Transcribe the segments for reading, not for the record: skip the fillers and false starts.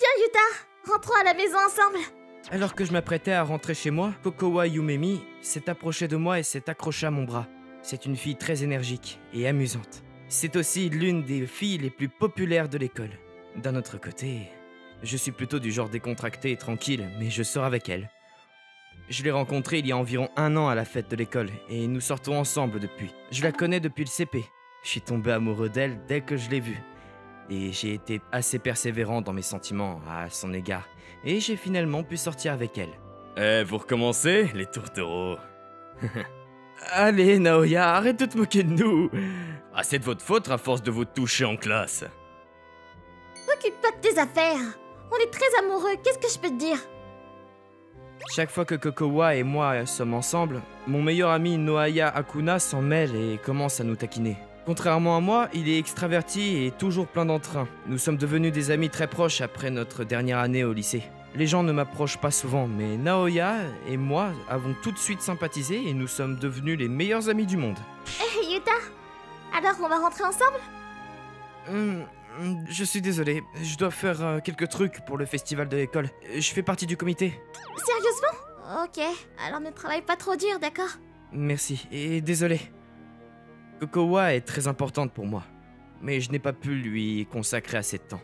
Viens Yuta, rentrons à la maison ensemble. Alors que je m'apprêtais à rentrer chez moi, Kokowa Yumemi s'est approchée de moi et s'est accrochée à mon bras. C'est une fille très énergique et amusante. C'est aussi l'une des filles les plus populaires de l'école. D'un autre côté, je suis plutôt du genre décontracté et tranquille, mais je sors avec elle. Je l'ai rencontrée il y a environ 1 an à la fête de l'école et nous sortons ensemble depuis. Je la connais depuis le CP. Je suis tombé amoureux d'elle dès que je l'ai vue. Et j'ai été assez persévérant dans mes sentiments à son égard. Et j'ai finalement pu sortir avec elle. Vous recommencez, les tourtereaux? Allez Naoya, arrête de te moquer de nous. Ah, c'est de votre faute à force de vous toucher en classe. Occupe-toi de tes affaires. On est très amoureux, qu'est-ce que je peux te dire? Chaque fois que Kokowa et moi sommes ensemble, mon meilleur ami Noaya Akuna s'en mêle et commence à nous taquiner. Contrairement à moi, il est extraverti et toujours plein d'entrain. Nous sommes devenus des amis très proches après notre dernière année au lycée. Les gens ne m'approchent pas souvent, mais Naoya et moi avons tout de suite sympathisé et nous sommes devenus les meilleurs amis du monde. Hé Yuta, alors on va rentrer ensemble? Je suis désolé, je dois faire quelques trucs pour le festival de l'école. Je fais partie du comité. Sérieusement? Ok, alors ne travaille pas trop dur, d'accord? Merci, et désolé. Kokowa est très importante pour moi, mais je n'ai pas pu lui consacrer assez de temps.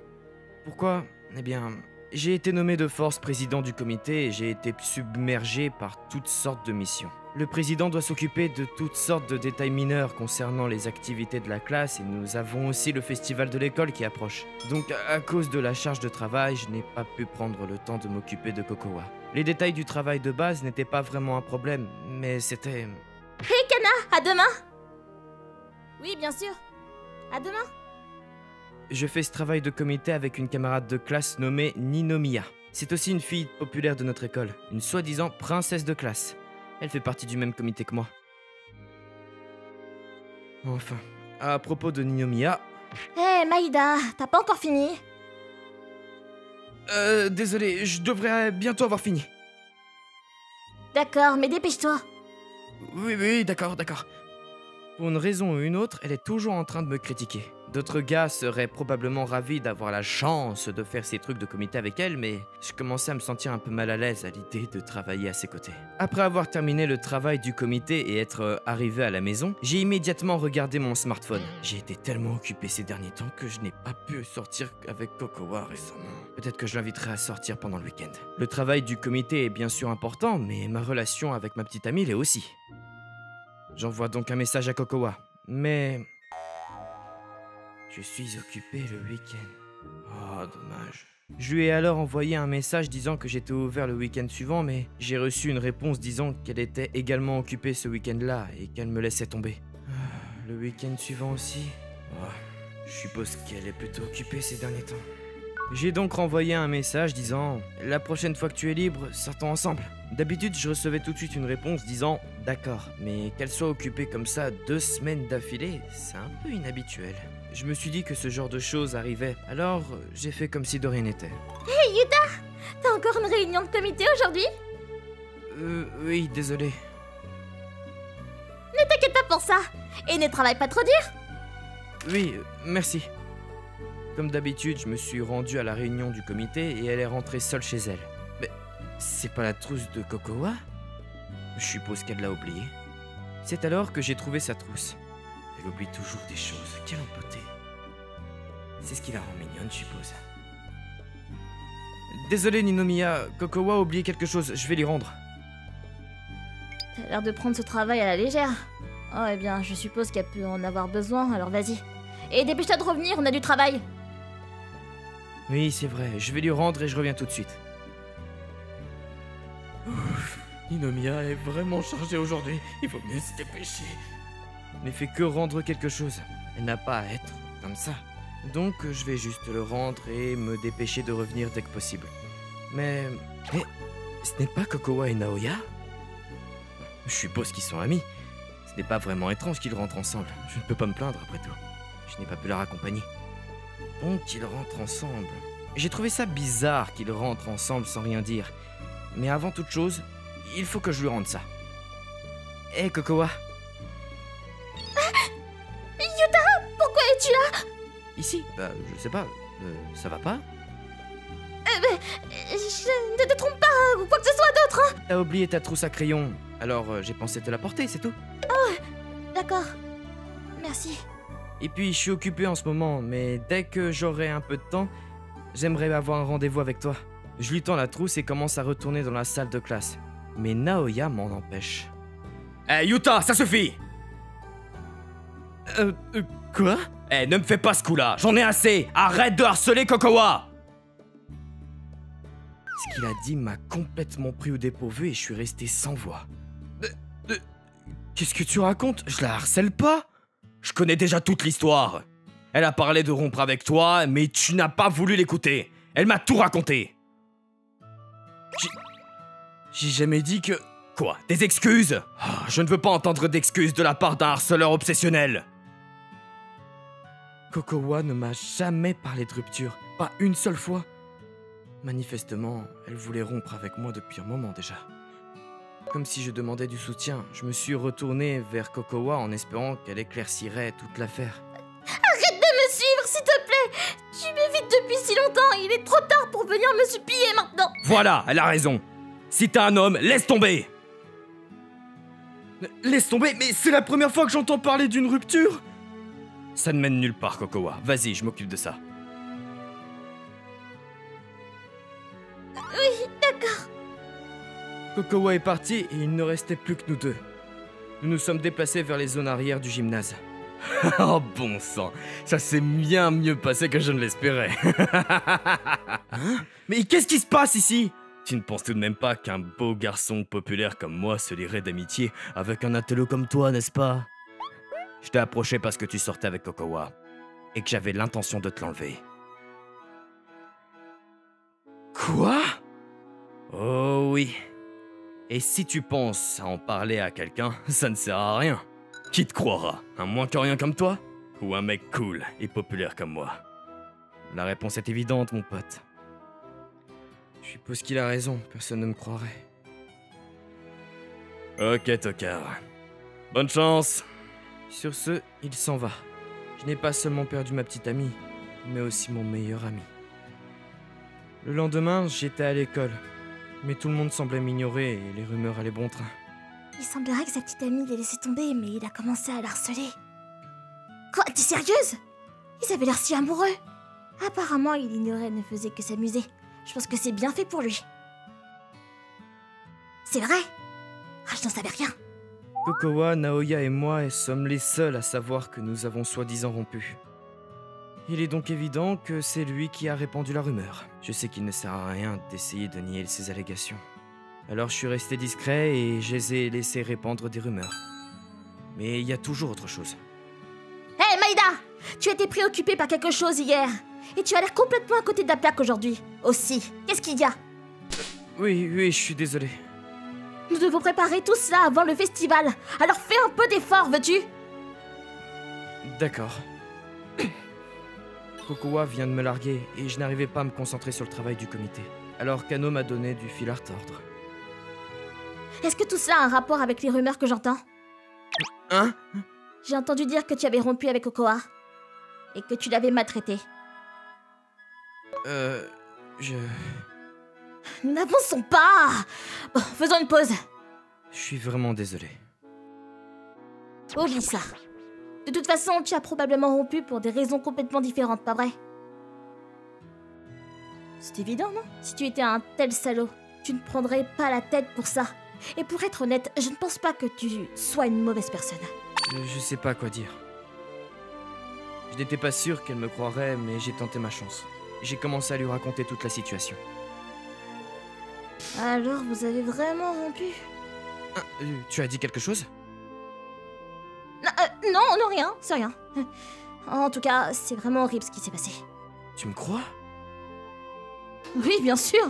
Pourquoi? Eh bien, j'ai été nommé de force président du comité et j'ai été submergé par toutes sortes de missions. Le président doit s'occuper de toutes sortes de détails mineurs concernant les activités de la classe et nous avons aussi le festival de l'école qui approche. Donc à cause de la charge de travail, je n'ai pas pu prendre le temps de m'occuper de Kokowa. Les détails du travail de base n'étaient pas vraiment un problème, mais c'était... Hé Kana, à demain! Oui, bien sûr. À demain. Je fais ce travail de comité avec une camarade de classe nommée Ninomiya. C'est aussi une fille populaire de notre école, une soi-disant princesse de classe. Elle fait partie du même comité que moi. Enfin, à propos de Ninomiya... Hé Maïda, t'as pas encore fini? Désolé, je devrais bientôt avoir fini. D'accord, mais dépêche-toi. Oui, d'accord. Pour une raison ou une autre, elle est toujours en train de me critiquer. D'autres gars seraient probablement ravis d'avoir la chance de faire ces trucs de comité avec elle, mais je commençais à me sentir un peu mal à l'aise à l'idée de travailler à ses côtés. Après avoir terminé le travail du comité et être arrivé à la maison, j'ai immédiatement regardé mon smartphone. J'ai été tellement occupé ces derniers temps que je n'ai pas pu sortir avec Kokowa récemment. Peut-être que je l'inviterai à sortir pendant le week-end. Le travail du comité est bien sûr important, mais ma relation avec ma petite amie l'est aussi. J'envoie donc un message à Kokowa, mais... je suis occupé le week-end. Oh, dommage. Je lui ai alors envoyé un message disant que j'étais ouvert le week-end suivant, mais j'ai reçu une réponse disant qu'elle était également occupée ce week-end-là et qu'elle me laissait tomber. Le week-end suivant aussi? Oh, je suppose qu'elle est plutôt occupée ces derniers temps. J'ai donc renvoyé un message disant « La prochaine fois que tu es libre, sortons ensemble ». D'habitude, je recevais tout de suite une réponse disant « D'accord », mais qu'elle soit occupée comme ça 2 semaines d'affilée, c'est un peu inhabituel. Je me suis dit que ce genre de choses arrivait, alors j'ai fait comme si de rien n'était. Hé Yuta, t'as encore une réunion de comité aujourd'hui? Oui, désolé. Ne t'inquiète pas pour ça, et ne travaille pas trop dur. Oui, merci. Comme d'habitude, je me suis rendu à la réunion du comité et elle est rentrée seule chez elle. Mais c'est pas la trousse de Kokowa? Je suppose qu'elle l'a oubliée. C'est alors que j'ai trouvé sa trousse. Elle oublie toujours des choses, quelle beauté. C'est ce qui la rend mignonne, je suppose. Désolé Ninomiya, Kokowa a oublié quelque chose, je vais l'y rendre. T'as l'air de prendre ce travail à la légère. Oh eh bien, je suppose qu'elle peut en avoir besoin, alors vas-y. Et dépêche-toi de revenir, on a du travail. Oui, c'est vrai, je vais lui rendre et je reviens tout de suite. Ouf, Ninomiya est vraiment chargée aujourd'hui, il faut mieux se dépêcher. Elle ne fait que rendre quelque chose, elle n'a pas à être comme ça. Donc je vais juste le rendre et me dépêcher de revenir dès que possible. Mais ce n'est pas Kokowa et Naoya? Je suppose qu'ils sont amis. Ce n'est pas vraiment étrange qu'ils rentrent ensemble, je ne peux pas me plaindre après tout. Je n'ai pas pu leur accompagner. Donc ils rentrent ensemble. J'ai trouvé ça bizarre qu'ils rentrent ensemble sans rien dire. Mais avant toute chose, il faut que je lui rende ça. Hé Kokowa. Yuta, pourquoi es-tu là? Ici? Bah je sais pas, ça va pas? Je ne te trompe pas ou quoi que ce soit d'autre, hein. T'as oublié ta trousse à crayon, alors j'ai pensé te la porter, c'est tout. D'accord. Merci. Et puis je suis occupé en ce moment, mais dès que j'aurai un peu de temps, j'aimerais avoir un rendez-vous avec toi. Je lui tends la trousse et commence à retourner dans la salle de classe. Mais Naoya m'en empêche. Hey Yuta, ça suffit! Quoi? Eh, ne me fais pas ce coup-là, j'en ai assez! Arrête de harceler Kokowa! Ce qu'il a dit m'a complètement pris au dépourvu et je suis resté sans voix. Qu'est-ce que tu racontes? Je la harcèle pas? Je connais déjà toute l'histoire. Elle a parlé de rompre avec toi, mais tu n'as pas voulu l'écouter. Elle m'a tout raconté. J'ai jamais dit que... Quoi? Des excuses? Je ne veux pas entendre d'excuses de la part d'un harceleur obsessionnel. Kokowa ne m'a jamais parlé de rupture, pas une seule fois. Manifestement, elle voulait rompre avec moi depuis un moment déjà. Comme si je demandais du soutien, je me suis retourné vers Kokowa en espérant qu'elle éclaircirait toute l'affaire. Arrête de me suivre, s'il te plaît. Tu m'évites depuis si longtemps. Il est trop tard pour venir me supplier maintenant. Voilà, elle a raison. Si t'es un homme, laisse tomber. Laisse tomber? Mais c'est la première fois que j'entends parler d'une rupture. Ça ne mène nulle part, Kokowa. Vas-y, je m'occupe de ça. Oui, d'accord. Kokowa est parti et il ne restait plus que nous deux. Nous nous sommes déplacés vers les zones arrière du gymnase. Oh bon sang, ça s'est bien mieux passé que je ne l'espérais. Hein? Mais qu'est-ce qui se passe ici? Tu ne penses tout de même pas qu'un beau garçon populaire comme moi se lierait d'amitié avec un intello comme toi, n'est-ce pas? Je t'ai approché parce que tu sortais avec Kokowa et que j'avais l'intention de te l'enlever. Quoi? Oh oui. Et si tu penses à en parler à quelqu'un, ça ne sert à rien. Qui te croira? Un moins que rien comme toi? Ou un mec cool et populaire comme moi? La réponse est évidente, mon pote. Je suppose qu'il a raison, personne ne me croirait. Ok, tocard. Bonne chance. Sur ce, il s'en va. Je n'ai pas seulement perdu ma petite amie, mais aussi mon meilleur ami. Le lendemain, j'étais à l'école. Mais tout le monde semblait m'ignorer et les rumeurs allaient bon train. Il semblerait que sa petite amie l'ait laissé tomber, mais il a commencé à la harceler. Quoi? T'es sérieuse? Ils avaient l'air si amoureux. Apparemment, il ignorait et ne faisait que s'amuser. Je pense que c'est bien fait pour lui. C'est vrai? Ah, je n'en savais rien. Kokowa, Naoya et moi sommes les seuls à savoir que nous avons soi-disant rompu. Il est donc évident que c'est lui qui a répandu la rumeur. Je sais qu'il ne sert à rien d'essayer de nier ces allégations. Alors je suis resté discret et je les ai laissés répandre des rumeurs. Mais il y a toujours autre chose. Hé, Maïda! Tu étais préoccupée par quelque chose hier. Et tu as l'air complètement à côté de la plaque aujourd'hui. Aussi. Qu'est-ce qu'il y a? Oui, je suis désolé. Nous devons préparer tout cela avant le festival. Alors fais un peu d'effort, veux-tu? D'accord. Kokowa vient de me larguer et je n'arrivais pas à me concentrer sur le travail du comité. Alors Kano m'a donné du fil à retordre. Est-ce que tout cela a un rapport avec les rumeurs que j'entends? Hein? J'ai entendu dire que tu avais rompu avec Kokowa. Et que tu l'avais maltraité. Nous n'avançons pas! Bon, faisons une pause. Je suis vraiment désolé. Oublie ça. De toute façon, tu as probablement rompu pour des raisons complètement différentes, pas vrai? C'est évident, non? Si tu étais un tel salaud, tu ne prendrais pas la tête pour ça. Et pour être honnête, je ne pense pas que tu sois une mauvaise personne. Je sais pas quoi dire. Je n'étais pas sûr qu'elle me croirait, mais j'ai tenté ma chance. J'ai commencé à lui raconter toute la situation. Alors, vous avez vraiment rompu? Tu as dit quelque chose? Non, rien, c'est rien. En tout cas, c'est vraiment horrible ce qui s'est passé. Tu me crois? Oui, bien sûr.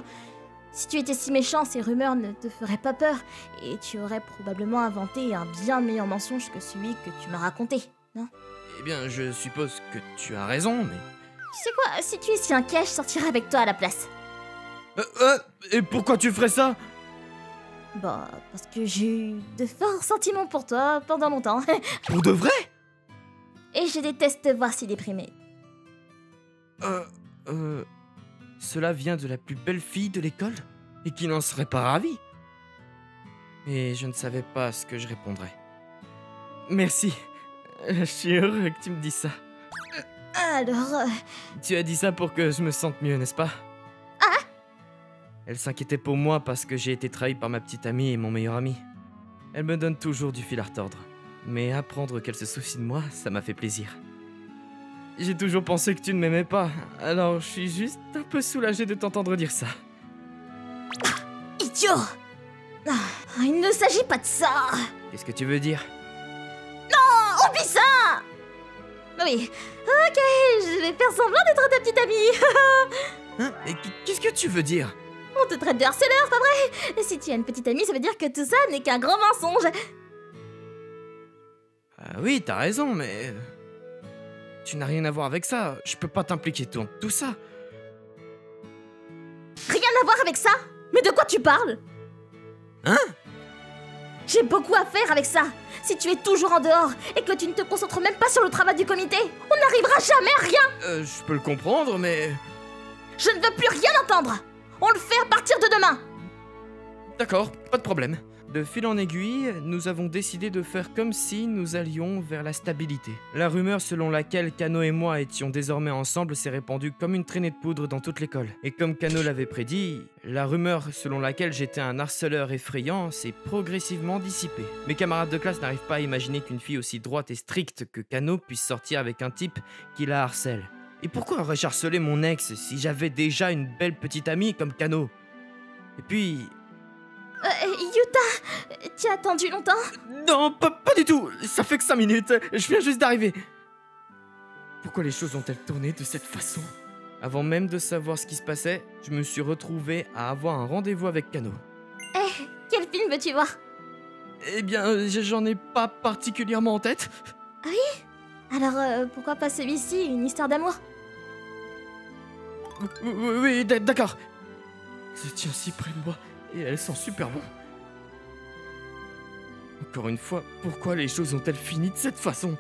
Si tu étais si méchant, ces rumeurs ne te feraient pas peur. Et tu aurais probablement inventé un bien meilleur mensonge que celui que tu m'as raconté, non? Eh bien, je suppose que tu as raison, mais... Tu sais quoi, si tu es si inquiet, je sortirai avec toi à la place. Et pourquoi tu ferais ça? Bah, parce que j'ai eu de forts sentiments pour toi pendant longtemps. Pour de vrai? Et je déteste te voir si déprimé. cela vient de la plus belle fille de l'école et qui n'en serait pas ravie. Et je ne savais pas ce que je répondrais. Merci. Je suis heureux que tu me dises ça. Alors... Tu as dit ça pour que je me sente mieux, n'est-ce pas? Ah! Elle s'inquiétait pour moi parce que j'ai été trahi par ma petite amie et mon meilleur ami. Elle me donne toujours du fil à retordre. Mais apprendre qu'elle se soucie de moi, ça m'a fait plaisir. J'ai toujours pensé que tu ne m'aimais pas, alors je suis juste un peu soulagé de t'entendre dire ça. Idiot! Il ne s'agit pas de ça! Qu'est-ce que tu veux dire? Non! Oublie ça! Oui, ok, je vais faire semblant d'être ta petite amie. Hein? Et qu'est-ce que tu veux dire? On te traite de harceleur, pas vrai? Si tu as une petite amie, ça veut dire que tout ça n'est qu'un gros mensonge. Ah oui, t'as raison, mais... Tu n'as rien à voir avec ça, je peux pas t'impliquer dans tout ça. Rien à voir avec ça? Mais de quoi tu parles? Hein? J'ai beaucoup à faire avec ça. Si tu es toujours en dehors et que tu ne te concentres même pas sur le travail du comité, on n'arrivera jamais à rien. Je peux le comprendre, mais... Je ne veux plus rien entendre. On le fait à partir de demain. D'accord, pas de problème. De fil en aiguille, nous avons décidé de faire comme si nous allions vers la stabilité. La rumeur selon laquelle Kano et moi étions désormais ensemble s'est répandue comme une traînée de poudre dans toute l'école. Et comme Kano l'avait prédit, la rumeur selon laquelle j'étais un harceleur effrayant s'est progressivement dissipée. Mes camarades de classe n'arrivent pas à imaginer qu'une fille aussi droite et stricte que Kano puisse sortir avec un type qui la harcèle. Et pourquoi aurais-je harcelé mon ex si j'avais déjà une belle petite amie comme Kano? Et puis... Yuta, tu as attendu longtemps? Non, pas du tout. Ça fait que 5 minutes. Je viens juste d'arriver. Pourquoi les choses ont-elles tourné de cette façon? Avant même de savoir ce qui se passait, je me suis retrouvé à avoir un rendez-vous avec Kano. Quel film veux-tu voir? Eh bien, j'en ai pas particulièrement en tête. Alors, pourquoi pas celui-ci, une histoire d'amour? Oui, d'accord. Je tiens si près de moi et elle sent super bon. Encore une fois, pourquoi les choses ont-elles fini de cette façon?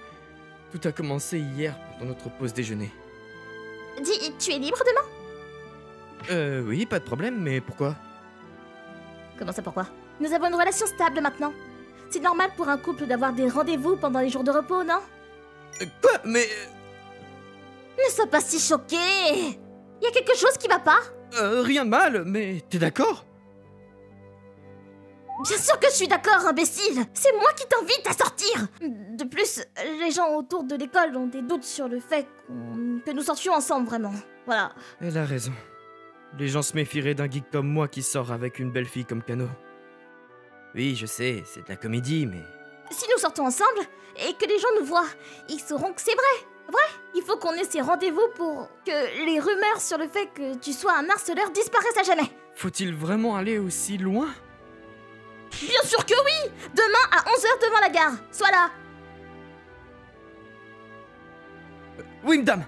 Tout a commencé hier pendant notre pause déjeuner. Dis, tu es libre demain? Oui, pas de problème, mais pourquoi? Comment ça, pourquoi? Nous avons une relation stable maintenant. C'est normal pour un couple d'avoir des rendez-vous pendant les jours de repos, non? Quoi? Mais... Ne sois pas si choqué. Il y a quelque chose qui va pas? Rien de mal, mais t'es d'accord? Bien sûr que je suis d'accord, imbécile. C'est moi qui t'invite à sortir. De plus, les gens autour de l'école ont des doutes sur le fait que nous sortions ensemble, vraiment. Voilà. Elle a raison. Les gens se méfieraient d'un geek comme moi qui sort avec une belle fille comme Kano. Oui, je sais, c'est de la comédie, mais... Si nous sortons ensemble et que les gens nous voient, ils sauront que c'est vrai. Vrai, il faut qu'on ait ces rendez-vous pour que les rumeurs sur le fait que tu sois un harceleur disparaissent à jamais. Faut-il vraiment aller aussi loin? Bien sûr que oui. Demain à 11h devant la gare. Sois là. Oui, madame.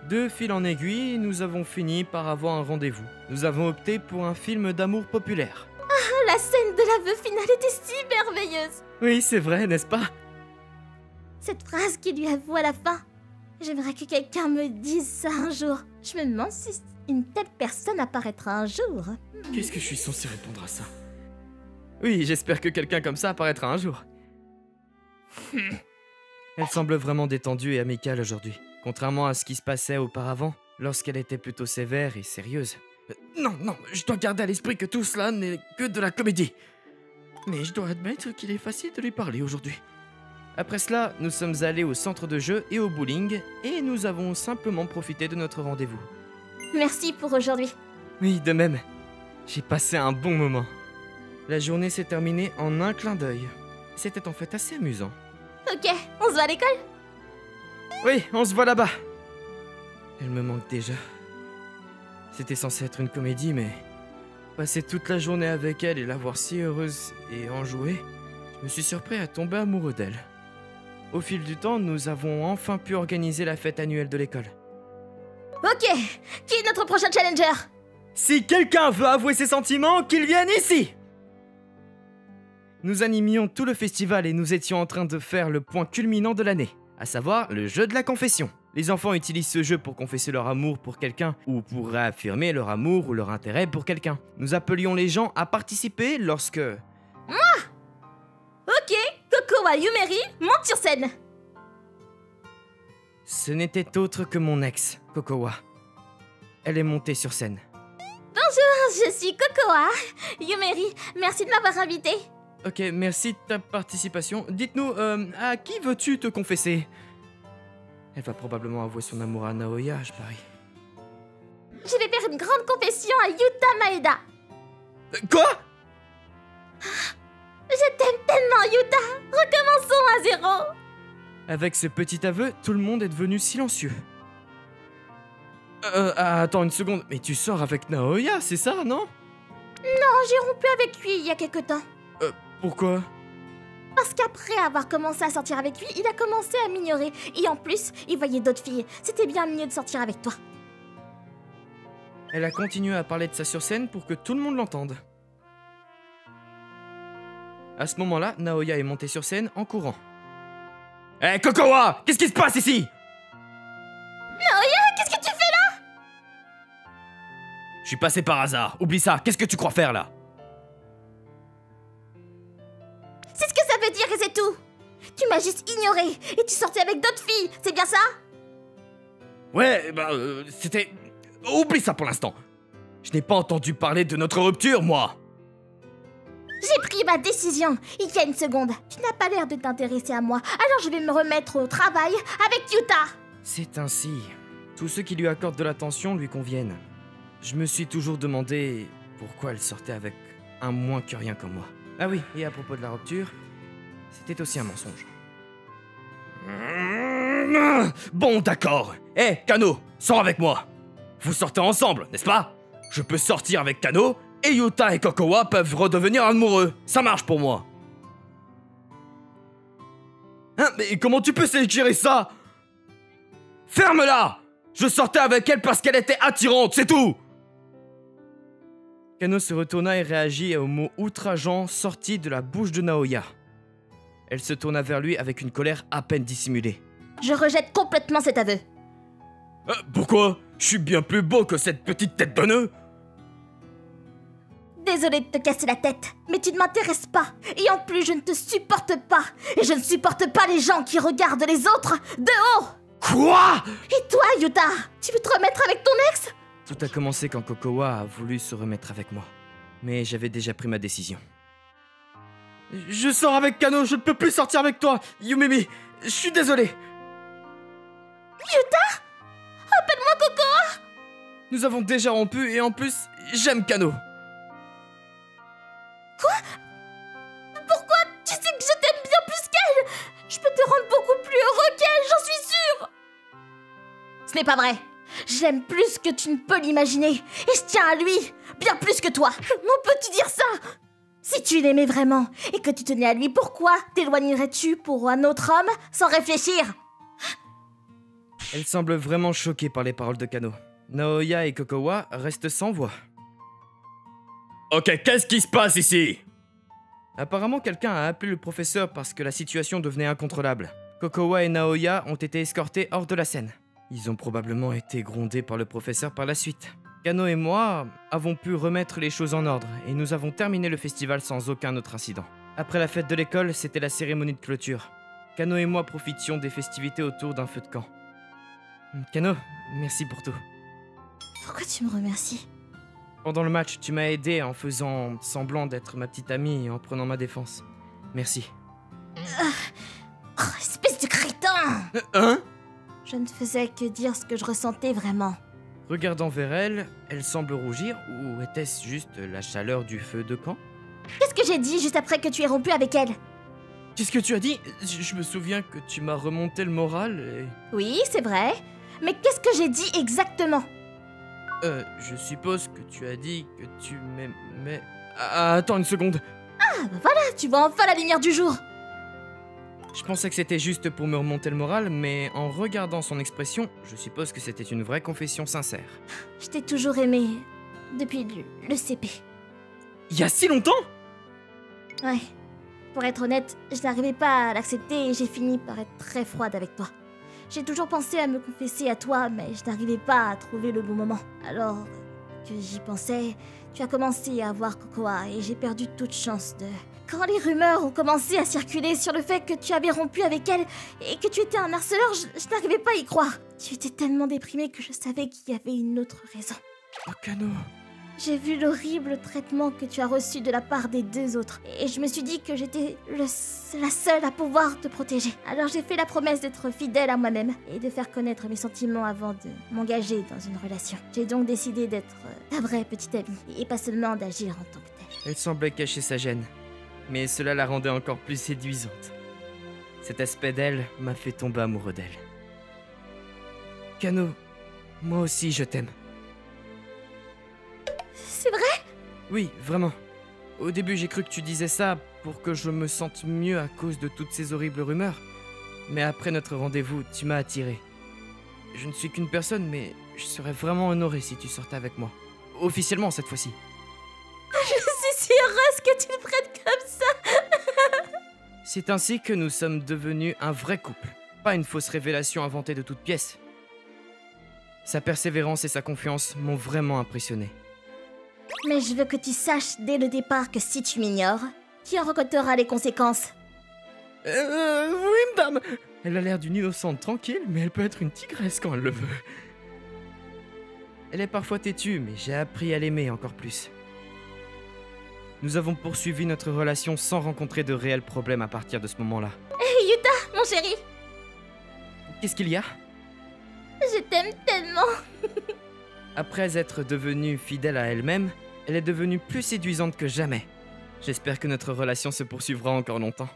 De fil en aiguille, nous avons fini par avoir un rendez-vous. Nous avons opté pour un film d'amour populaire. La scène de l'aveu final était si merveilleuse. Oui, c'est vrai, n'est-ce pas? Cette phrase qu'il lui avoue à la fin. J'aimerais que quelqu'un me dise ça un jour. Je me demande si une telle personne apparaîtra un jour. Qu'est-ce que je suis censé répondre à ça? Oui, j'espère que quelqu'un comme ça apparaîtra un jour. Elle semble vraiment détendue et amicale aujourd'hui, contrairement à ce qui se passait auparavant, lorsqu'elle était plutôt sévère et sérieuse. Non, je dois garder à l'esprit que tout cela n'est que de la comédie. Mais je dois admettre qu'il est facile de lui parler aujourd'hui. Après cela, nous sommes allés au centre de jeu et au bowling, et nous avons simplement profité de notre rendez-vous. Merci pour aujourd'hui. Oui, de même. J'ai passé un bon moment. La journée s'est terminée en un clin d'œil. C'était en fait assez amusant. Ok, on se voit à l'école? Oui, on se voit là-bas. Elle me manque déjà. C'était censé être une comédie, mais... passer toute la journée avec elle et la voir si heureuse et enjouée, je me suis surpris à tomber amoureux d'elle. Au fil du temps, nous avons enfin pu organiser la fête annuelle de l'école. Ok, qui est notre prochain challenger? Si quelqu'un veut avouer ses sentiments, qu'il vienne ici! Nous animions tout le festival et nous étions en train de faire le point culminant de l'année, à savoir le jeu de la confession. Les enfants utilisent ce jeu pour confesser leur amour pour quelqu'un ou pour réaffirmer leur amour ou leur intérêt pour quelqu'un. Nous appelions les gens à participer lorsque... Ok, Kokowa Yumeri, monte sur scène. Ce n'était autre que mon ex, Kokowa. Elle est montée sur scène. Je suis Kokowa. Yumeri, merci de m'avoir invité. Ok, merci de ta participation. Dites-nous, à qui veux-tu te confesser? Elle va probablement avouer son amour à Naoya, je parie. Je vais faire une grande confession à Yuta Maeda. Quoi? Je t'aime tellement, Yuta. Recommençons à zéro. Avec ce petit aveu, tout le monde est devenu silencieux. Attends une seconde, mais tu sors avec Naoya, c'est ça, non? Non, j'ai rompu avec lui il y a quelque temps. Pourquoi? Parce qu'après avoir commencé à sortir avec lui, il a commencé à m'ignorer. Et en plus, il voyait d'autres filles. C'était bien mieux de sortir avec toi. Elle a continué à parler de ça sur scène pour que tout le monde l'entende. À ce moment-là, Naoya est montée sur scène en courant. Hé, Kokowa! Qu'est-ce qui se passe ici? Naoya, qu'est-ce que tu fais là? Je suis passé par hasard, oublie ça, qu'est-ce que tu crois faire là? C'est ce que ça veut dire et c'est tout. Tu m'as juste ignoré et tu sortais avec d'autres filles, c'est bien ça? Ouais, c'était... Oublie ça pour l'instant. Je n'ai pas entendu parler de notre rupture, moi. J'ai pris ma décision il y a une seconde. Tu n'as pas l'air de t'intéresser à moi, alors je vais me remettre au travail avec Yuta. C'est ainsi. Tous ceux qui lui accordent de l'attention lui conviennent. Je me suis toujours demandé pourquoi elle sortait avec un moins que rien comme moi. Ah oui, et à propos de la rupture, c'était aussi un mensonge. Bon, d'accord. Hé, Kano, sors avec moi. Vous sortez ensemble, n'est-ce pas? Je peux sortir avec Kano, et Yuta et Kokowa peuvent redevenir amoureux. Ça marche pour moi. Hein, mais comment tu peux suggérer ça? Ferme-la! Je sortais avec elle parce qu'elle était attirante, c'est tout! Kano se retourna et réagit aux mots outrageants sortis de la bouche de Naoya. Elle se tourna vers lui avec une colère à peine dissimulée. Je rejette complètement cet aveu. Pourquoi? Je suis bien plus beau que cette petite tête de nœud! Désolée de te casser la tête, mais tu ne m'intéresses pas. Et en plus, je ne te supporte pas. Et je ne supporte pas les gens qui regardent les autres de haut. Quoi? Et toi, Yuta, tu veux te remettre avec ton ex? Tout a commencé quand Kokowa a voulu se remettre avec moi. Mais j'avais déjà pris ma décision. Je sors avec Kano, je ne peux plus sortir avec toi, Yumimi. Je suis désolé. Yuta? Appelle-moi Kokowa. Nous avons déjà rompu et en plus, j'aime Kano. Quoi? Pourquoi? Tu sais que je t'aime bien plus qu'elle. Je peux te rendre beaucoup plus heureux qu'elle, j'en suis sûre. Ce n'est pas vrai. J'aime plus que tu ne peux l'imaginer. Et je tiens à lui, bien plus que toi. Comment peux-tu dire ça? Si tu l'aimais vraiment et que tu tenais à lui, pourquoi t'éloignerais-tu pour un autre homme sans réfléchir? Elle semble vraiment choquée par les paroles de Kano. Naoya et Kokowa restent sans voix. Ok, qu'est-ce qui se passe ici? Apparemment, quelqu'un a appelé le professeur parce que la situation devenait incontrôlable. Kokowa et Naoya ont été escortés hors de la scène. Ils ont probablement été grondés par le professeur par la suite. Kano et moi avons pu remettre les choses en ordre et nous avons terminé le festival sans aucun autre incident. Après la fête de l'école, c'était la cérémonie de clôture. Kano et moi profitions des festivités autour d'un feu de camp. Kano, merci pour tout. Pourquoi tu me remercies? Pendant le match, tu m'as aidé en faisant semblant d'être ma petite amie et en prenant ma défense. Merci. Oh, espèce de crétin! Hein? Je ne faisais que dire ce que je ressentais vraiment. Regardant vers elle, elle semble rougir, ou était-ce juste la chaleur du feu de camp? Qu'est-ce que j'ai dit juste après que tu aies rompu avec elle? Qu'est-ce que tu as dit? Je me souviens que tu m'as remonté le moral et... Oui, c'est vrai. Mais qu'est-ce que j'ai dit exactement? Je suppose que tu as dit que tu m'aimais... attends une seconde. Ah, bah voilà, tu vois enfin la lumière du jour. Je pensais que c'était juste pour me remonter le moral, mais en regardant son expression, je suppose que c'était une vraie confession sincère. Je t'ai toujours aimé depuis le CP. Il y a si longtemps? Ouais. Pour être honnête, je n'arrivais pas à l'accepter et j'ai fini par être très froide avec toi. J'ai toujours pensé à me confesser à toi, mais je n'arrivais pas à trouver le bon moment. Alors que j'y pensais, tu as commencé à voir Cocoa et j'ai perdu toute chance de... Quand les rumeurs ont commencé à circuler sur le fait que tu avais rompu avec elle et que tu étais un harceleur, je n'arrivais pas à y croire. Tu étais tellement déprimé que je savais qu'il y avait une autre raison. Oh, Kano. J'ai vu l'horrible traitement que tu as reçu de la part des deux autres et je me suis dit que j'étais la seule à pouvoir te protéger. Alors j'ai fait la promesse d'être fidèle à moi-même et de faire connaître mes sentiments avant de m'engager dans une relation. J'ai donc décidé d'être ta vraie petite amie et pas seulement d'agir en tant que telle. Elle semblait cacher sa gêne, mais cela la rendait encore plus séduisante. Cet aspect d'elle m'a fait tomber amoureux d'elle. Kano, moi aussi je t'aime. C'est vrai? Oui, vraiment. Au début j'ai cru que tu disais ça pour que je me sente mieux à cause de toutes ces horribles rumeurs. Mais après notre rendez-vous, tu m'as attiré. Je ne suis qu'une personne, mais je serais vraiment honoré si tu sortais avec moi. Officiellement cette fois-ci. Je suis si heureuse que tu le prennes comme ça. C'est ainsi que nous sommes devenus un vrai couple. Pas une fausse révélation inventée de toutes pièces. Sa persévérance et sa confiance m'ont vraiment impressionné. Mais je veux que tu saches dès le départ que si tu m'ignores, tu en récolteras les conséquences. Oui, madame. Elle a l'air d'une innocente tranquille, mais elle peut être une tigresse quand elle le veut. Elle est parfois têtue, mais j'ai appris à l'aimer encore plus. Nous avons poursuivi notre relation sans rencontrer de réels problèmes à partir de ce moment-là. Hé Yuta, mon chéri, Qu'est-ce qu'il y a? je t'aime tellement. Après être devenue fidèle à elle-même, elle est devenue plus séduisante que jamais. J'espère que notre relation se poursuivra encore longtemps.